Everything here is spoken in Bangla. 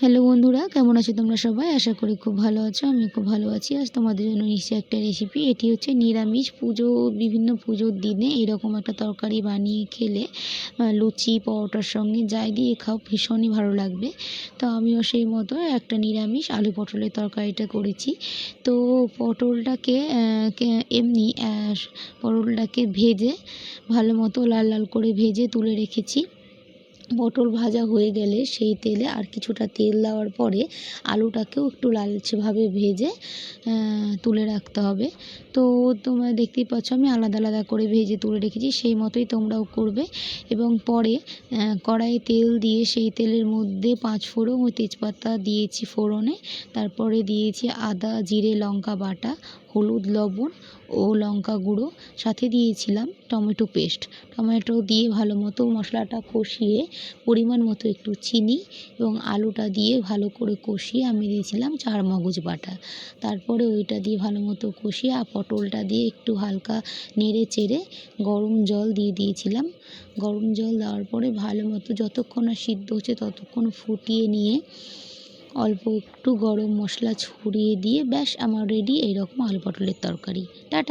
হ্যালো বন্ধুরা, কেমন আছো তোমরা সবাই? আশা করি খুব ভালো আছো। আমি খুব ভালো আছি। আজ তোমাদের জন্য নিশ্চয়ই একটা রেসিপি। এটি হচ্ছে নিরামিষ বিভিন্ন পুজোর দিনে এরকম একটা তরকারি বানিয়ে খেলে লুচি, পরোটার সঙ্গে যাই দিয়ে খাও ভীষণই ভালো লাগবে। তো আমিও সেই মতো একটা নিরামিষ আলু পটলের তরকারিটা করেছি। তো পটলটাকে পটলটাকে ভেজে ভালো মতো লাল লাল করে ভেজে তুলে রেখেছি। পটল ভাজা হয়ে গেলে সেই তেলে আর কিছুটা তেল দেওয়ার পরে আলুটাকেও একটু লালচেভাবে ভেজে তুলে রাখতে হবে। তো তোমরা দেখতেই পাচ্ছ আমি আলাদা আলাদা করে ভেজে তুলে রেখেছি, সেই মতোই তোমরাও করবে। এবং পরে কড়াইয়ে তেল দিয়ে সেই তেলের মধ্যে 5 ফোড়ন ও তেজপাতা দিয়েছি ফোড়নে। তারপরে দিয়েছি আদা, জিরে, লঙ্কা বাটা, হলুদ, লবণ ও লঙ্কা গুঁড়ো, সাথে দিয়েছিলাম টমেটো পেস্ট। টমেটো দিয়ে ভালো মতো মশলাটা কষিয়ে পরিমাণ মতো একটু চিনি এবং আলুটা দিয়ে ভালো করে কষিয়ে আমি দিয়েছিলাম চারমগজ বাটা। তারপরে ওইটা দিয়ে ভালো মতো কষিয়ে পটলটা দিয়ে একটু হালকা নেড়ে চেড়ে গরম জল দিয়ে দিয়েছিলাম। গরম জল দেওয়ার পরে ভালো মতো যতক্ষণ না সিদ্ধ হচ্ছে ততক্ষণ ফুটিয়ে নিয়ে অল্প একটু গরম মশলা ছড়িয়ে দিয়ে ব্যাস আমার রেডি এইরকম আলু পটলের তরকারি। টাটা।